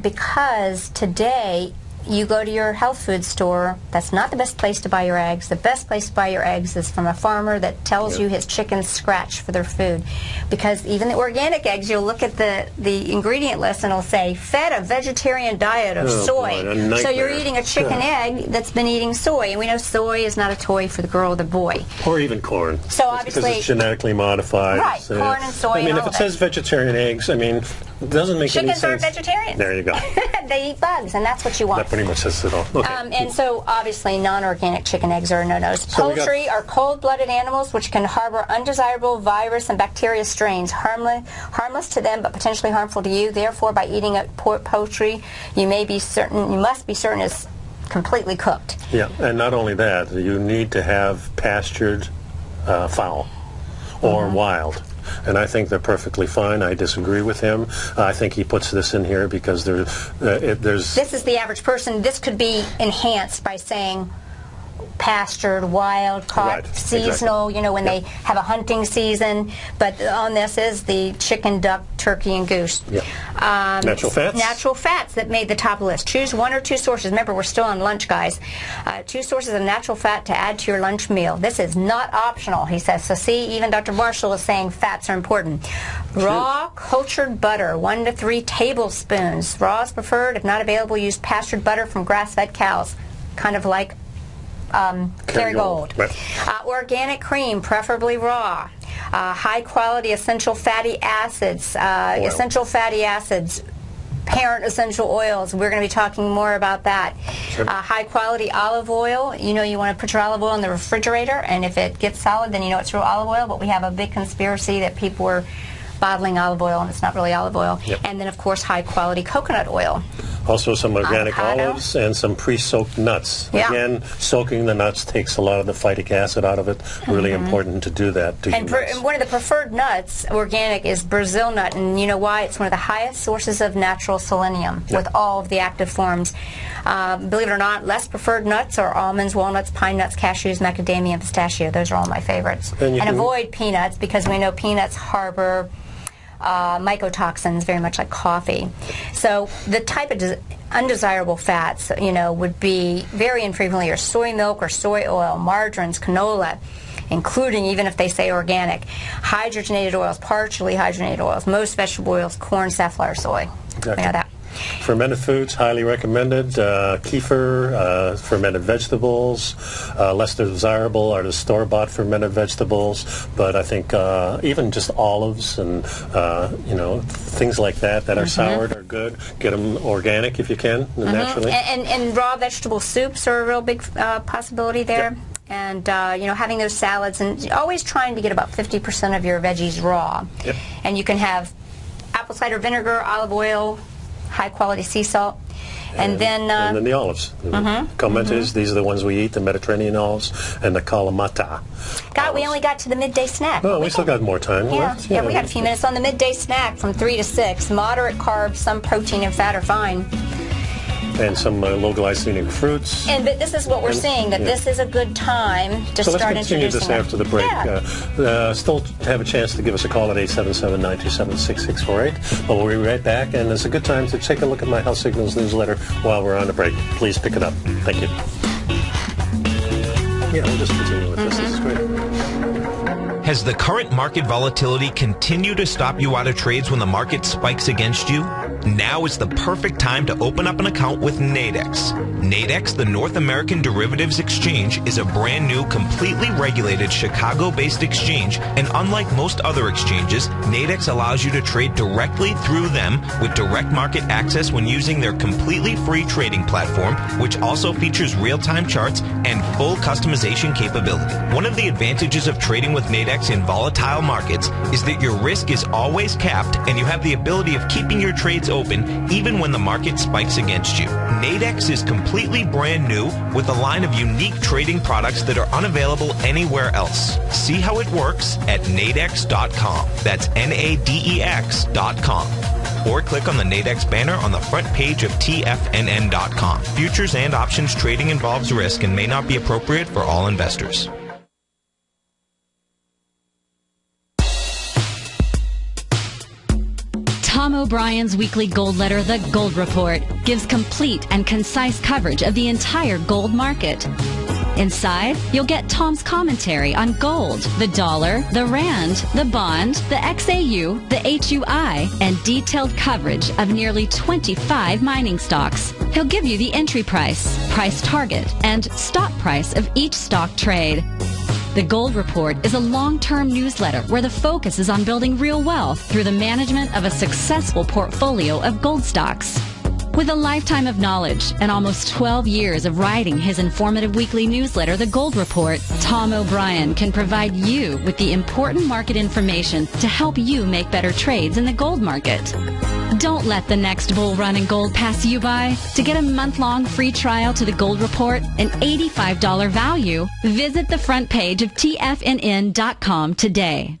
Because today, you go to your health food store, that's not the best place to buy your eggs. The best place to buy your eggs is from a farmer that tells you his chickens scratch for their food. Because even the organic eggs, you'll look at the ingredient list and it'll say, fed a vegetarian diet of soy. Boy, so you're eating a chicken egg that's been eating soy. And we know soy is not a toy for the girl or the boy. Or even corn. So obviously, because it's genetically modified. Right, corn and soy. I mean, if it says vegetarian eggs, I mean, it doesn't make any sense. Chickens aren't vegetarian. There you go. They eat bugs, and that's what you want. That pretty much says it all. Okay. And so, obviously, non-organic chicken eggs are no-nos. Poultry are cold-blooded animals which can harbor undesirable virus and bacteria strains, harmless to them but potentially harmful to you. Therefore, by eating poultry, you must be certain it's completely cooked. Yeah, and not only that, you need to have pastured fowl or wild. And I think they're perfectly fine. I disagree with him. I think he puts this in here because there's... This is the average person. This could be enhanced by saying pastured, wild, caught, seasonal, exactly. You know, when they have a hunting season. But on this is the chicken, duck, turkey, and goose. Yep. Natural fats? Natural fats that made the top list. Choose one or two sources. Remember, we're still on lunch, guys. 2 sources of natural fat to add to your lunch meal. This is not optional, he says. So see, even Dr. Marshall is saying fats are important. Raw cultured butter, 1 to 3 tablespoons. Raw is preferred. If not available, use pastured butter from grass-fed cows, kind of like Kerrygold. Right. Organic cream, preferably raw. High quality essential fatty acids. Essential fatty acids. Parent essential oils. We're going to be talking more about that. Sure. High quality olive oil. You know you want to put your olive oil in the refrigerator, and if it gets solid, then you know it's real olive oil. But we have a big conspiracy that people were bottling olive oil, and it's not really olive oil. Yep. And then, of course, high quality coconut oil. Also some organic olives and some pre-soaked nuts. Yeah. Again, soaking the nuts takes a lot of the phytic acid out of it. Really important to do that. And one of the preferred nuts, organic, is Brazil nut. And you know why? It's one of the highest sources of natural selenium with all of the active forms. Believe it or not, less preferred nuts are almonds, walnuts, pine nuts, cashews, macadamia, and pistachio. Those are all my favorites. And avoid peanuts because we know peanuts harbor mycotoxins, very much like coffee. So the type of undesirable fats, you know, would be very infrequently your soy milk or soy oil, margarines, canola, including, even if they say organic, hydrogenated oils, partially hydrogenated oils, most vegetable oils, corn, safflower, soy. Exactly. We know that. Fermented foods, highly recommended. Kefir, fermented vegetables. Less desirable are the store-bought fermented vegetables. But I think even just olives and, you know, things like that are soured are good. Get them organic if you can, naturally. And raw vegetable soups are a real big possibility there. Yep. And, you know, having those salads, and always trying to get about 50% of your veggies raw. Yep. And you can have apple cider vinegar, olive oil, high-quality sea salt, and then the olives. Commentes, these are the ones we eat, the Mediterranean olives, and the Kalamata. God, we only got to the midday snack. Oh, we still got more time left. Yeah, we got a few minutes on the midday snack from 3 to 6. Moderate carbs, some protein and fat are fine. And some low glycemic fruits. But this is what we're seeing, that this is a good time to start introducing let's continue this after the break. Yeah. Still have a chance to give us a call at 877-927-6648. But we'll be right back, and it's a good time to take a look at my Health Signals newsletter while we're on the break. Please pick it up. Thank you. Yeah, we'll just continue with this. This is great. Has the current market volatility continued to stop you out of trades when the market spikes against you? Now is the perfect time to open up an account with Nadex. Nadex, the North American Derivatives Exchange, is a brand new, completely regulated Chicago-based exchange, and unlike most other exchanges, Nadex allows you to trade directly through them with direct market access when using their completely free trading platform, which also features real-time charts and full customization capability. One of the advantages of trading with Nadex in volatile markets is that your risk is always capped and you have the ability of keeping your trades open even when the market spikes against you. Nadex is completely brand new with a line of unique trading products that are unavailable anywhere else. See how it works at nadex.com. That's Nadex.com. Or click on the Nadex banner on the front page of TFNN.com. Futures and options trading involves risk and may not be appropriate for all investors. Tom O'Brien's weekly gold letter, The Gold Report, gives complete and concise coverage of the entire gold market. Inside, you'll get Tom's commentary on gold, the dollar, the rand, the bond, the XAU, the HUI, and detailed coverage of nearly 25 mining stocks. He'll give you the entry price, price target, and stop price of each stock trade. The Gold Report is a long-term newsletter where the focus is on building real wealth through the management of a successful portfolio of gold stocks. With a lifetime of knowledge and almost 12 years of writing his informative weekly newsletter, The Gold Report, Tom O'Brien can provide you with the important market information to help you make better trades in the gold market. Don't let the next bull run in gold pass you by. To get a month-long free trial to The Gold Report, an $85 value, visit the front page of TFNN.com today.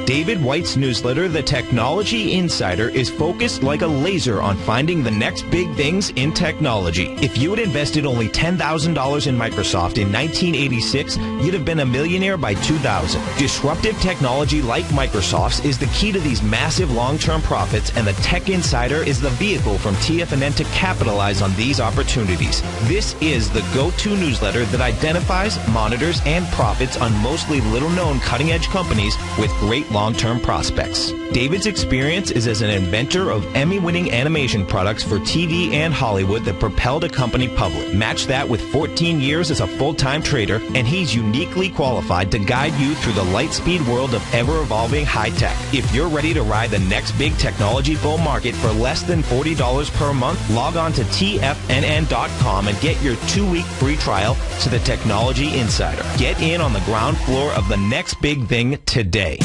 David White's newsletter, The Technology Insider, is focused like a laser on finding the next big things in technology. If you had invested only $10,000 in Microsoft in 1986, you'd have been a millionaire by 2000. Disruptive technology like Microsoft's is the key to these massive long-term profits, and the Tech Insider is the vehicle from TFNN to capitalize on these opportunities. This is the go-to newsletter that identifies, monitors, and profits on mostly little-known cutting-edge companies with great long-term prospects. David's experience is as an inventor of Emmy-winning animation products for TV and Hollywood that propelled a company public. Match that with 14 years as a full-time trader, and he's uniquely qualified to guide you through the light-speed world of ever-evolving high-tech. If you're ready to ride the next big technology bull market for less than $40 per month, log on to TFNN.com and get your 2-week free trial to the Technology Insider. Get in on the ground floor of the next big thing today.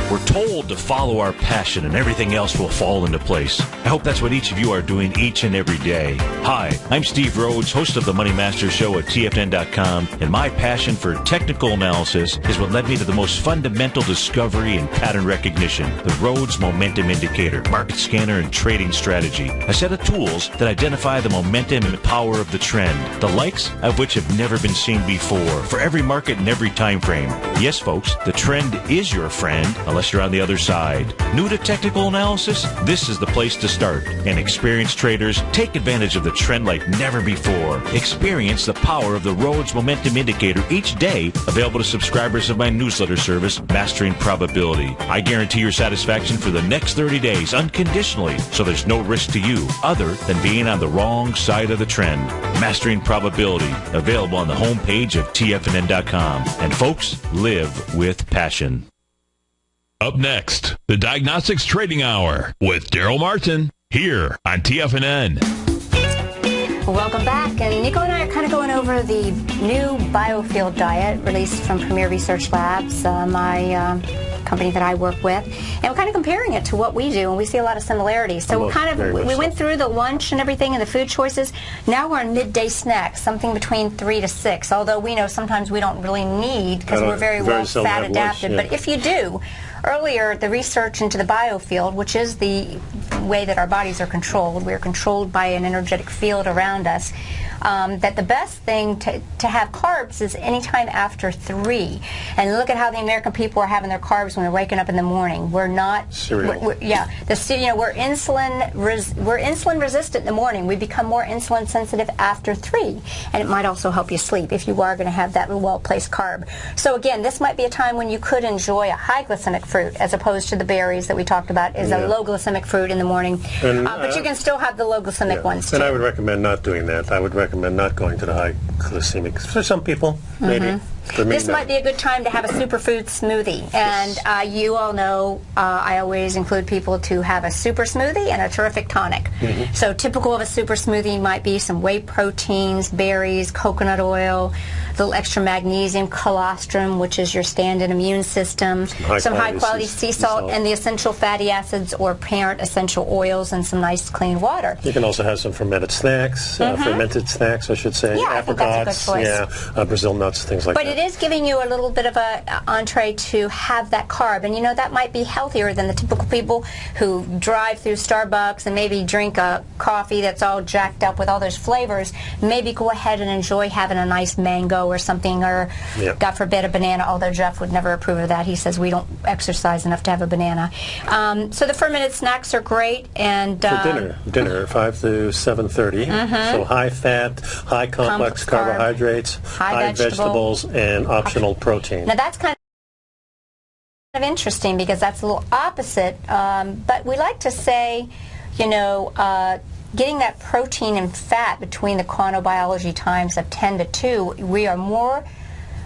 We're told to follow our passion and everything else will fall into place. I hope that's what each of you are doing each and every day. Hi, I'm Steve Rhodes, host of the Money Master Show at TFNN.com, and my passion for technical analysis is what led me to the most fundamental discovery in pattern recognition, the Rhodes Momentum Indicator, market scanner, and trading strategy, a set of tools that identify the momentum and power of the trend, the likes of which have never been seen before, for every market and every time frame. Yes, folks, the trend is your friend, unless you're on the other side. New to technical analysis? This is the place to start. And experienced traders, take advantage of the trend like never before. Experience the power of the Rhodes Momentum Indicator each day, available to subscribers of my newsletter service, Mastering Probability. I guarantee your satisfaction for the next 30 days unconditionally, so there's no risk to you other than being on the wrong side of the trend. Mastering Probability, available on the homepage of TFNN.com. And folks, live with passion. Up next, the Diagnostics Trading Hour with Daryl Martin here on TFNN. Welcome back. And Nico and I are kind of going over the new biofield diet released from Premier Research Labs, my company that I work with. And we're kind of comparing it to what we do, and we see a lot of similarities. So we went through the lunch and everything and the food choices. Now we're on midday snacks, something between 3 to 6, although we know sometimes we don't really need because we're very well fat adapted. But if you do, earlier, the research into the biofield, which is the way that our bodies are controlled. We are controlled by an energetic field around us. that the best thing to have carbs is anytime after 3. And look at how the American people are having their carbs when they're waking up in the morning. We're not cereal. We're insulin resistant in the morning. We become more insulin sensitive after 3, and it might also help you sleep if you are going to have that well-placed carb. So again, this might be a time when you could enjoy a high glycemic fruit as opposed to the berries that we talked about is a low glycemic fruit in the morning. And, but you can still have the low glycemic ones too. And I would recommend not doing that. I would recommend not going to the high glycemic. For some people, maybe. For me, this might be a good time to have a superfood smoothie. And you all know I always include people to have a super smoothie and a terrific tonic. So typical of a super smoothie might be some whey proteins, berries, coconut oil, a little extra magnesium, colostrum, which is your stand-in immune system, some high-quality sea salt, and the essential fatty acids or parent essential oils, and some nice clean water. You can also have some fermented snacks, fermented snacks, I should say. Yeah, apricots, I think that's a good choice. Brazil nuts, things like that. But it is giving you a little bit of a entree to have that carb, and you know that might be healthier than the typical people who drive through Starbucks and maybe drink a coffee that's all jacked up with all those flavors. Maybe go ahead and enjoy having a nice mango or something, or God forbid a banana, although Jeff would never approve of that. He says we don't exercise enough to have a banana. So the fermented snacks are great. And for dinner 5 to 7:30. So high fat, high complex carbohydrates, high vegetables, and optional protein. Now that's kind of interesting because that's a little opposite, but we like to say, you know, getting that protein and fat between the chronobiology times of 10 to 2,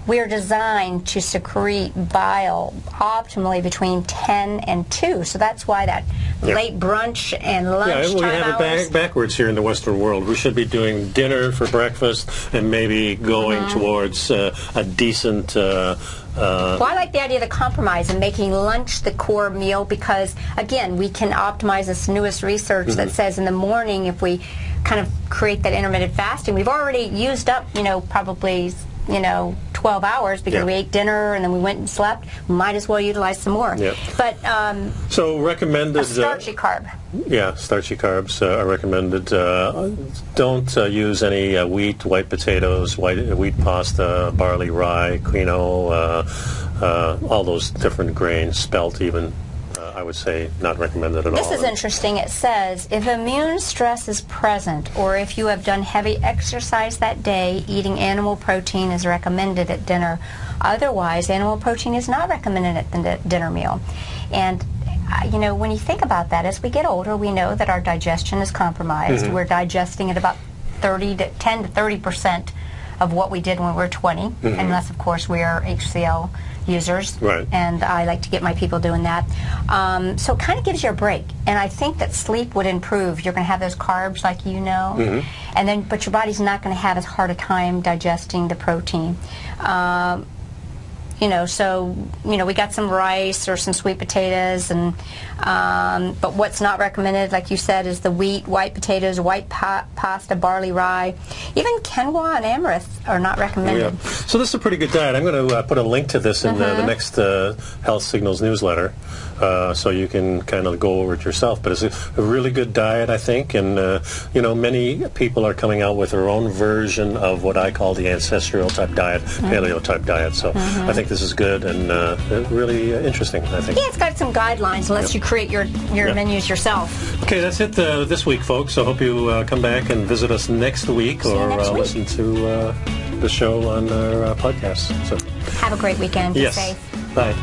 we are designed to secrete bile optimally between 10 and 2. So that's why that late brunch and lunch we have it backwards here in the Western world. We should be doing dinner for breakfast and maybe going towards a decent... well, I like the idea of the compromise and making lunch the core meal because, again, we can optimize this newest research that says in the morning if we kind of create that intermittent fasting, we've already used up, you know, probably... 12 hours because we ate dinner and then we went and slept. Might as well utilize some more. But so recommended a starchy carb. Yeah, starchy carbs are recommended. Don't use any wheat, white potatoes, wheat pasta, barley, rye, quinoa, all those different grains, spelt even. I would say not recommended at all. This is interesting. It says, if immune stress is present or if you have done heavy exercise that day, eating animal protein is recommended at dinner. Otherwise, animal protein is not recommended at the dinner meal. And, you know, when you think about that, as we get older, we know that our digestion is compromised. We're digesting at about 10 to 30% of what we did when we were 20, unless, of course, we are HCl users, and I like to get my people doing that. So it kind of gives you a break, and I think that sleep would improve. You're going to have those carbs, like you know, and then but your body's not going to have as hard a time digesting the protein. You know, so you know we got some rice or some sweet potatoes, and but what's not recommended, like you said, is the wheat, white potatoes, white pasta, barley, rye, even quinoa and amaranth are not recommended. So this is a pretty good diet. I'm going to put a link to this in the next Health Signals newsletter, so you can kind of go over it yourself. But it's a really good diet, I think, and you know, many people are coming out with their own version of what I call the ancestral type diet, paleo type diet. So I think this is good and really interesting, I think. Yeah, it's got some guidelines unless you create your menus yourself. Okay, that's it this week, folks. So I hope you come back and visit us next week listen to the show on our podcast. So have a great weekend. Be safe. Bye.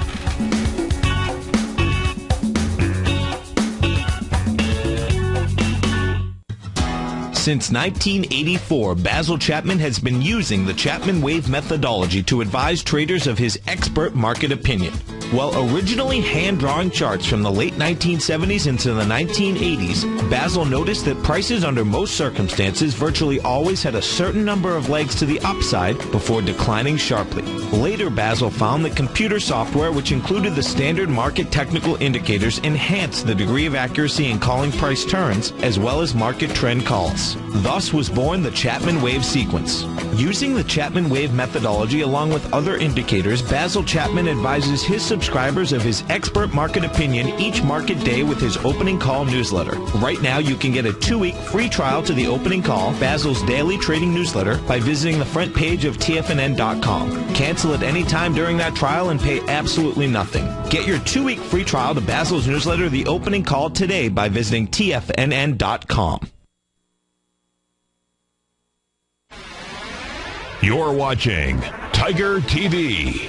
Since 1984, Basil Chapman has been using the Chapman Wave methodology to advise traders of his expert market opinion. While originally hand-drawing charts from the late 1970s into the 1980s, Basil noticed that prices under most circumstances virtually always had a certain number of legs to the upside before declining sharply. Later, Basil found that computer software, which included the standard market technical indicators, enhanced the degree of accuracy in calling price turns, as well as market trend calls. Thus was born the Chapman Wave sequence. Using the Chapman Wave methodology along with other indicators, Basil Chapman advises his subscribers of his expert market opinion each market day with his opening call newsletter. Right now, you can get a 2-week free trial to the opening call, Basil's daily trading newsletter, by visiting the front page of TFNN.com. Cancel at any time during that trial and pay absolutely nothing. Get your 2-week free trial to Basil's newsletter, The Opening Call, today by visiting TFNN.com. You're watching Tiger TV.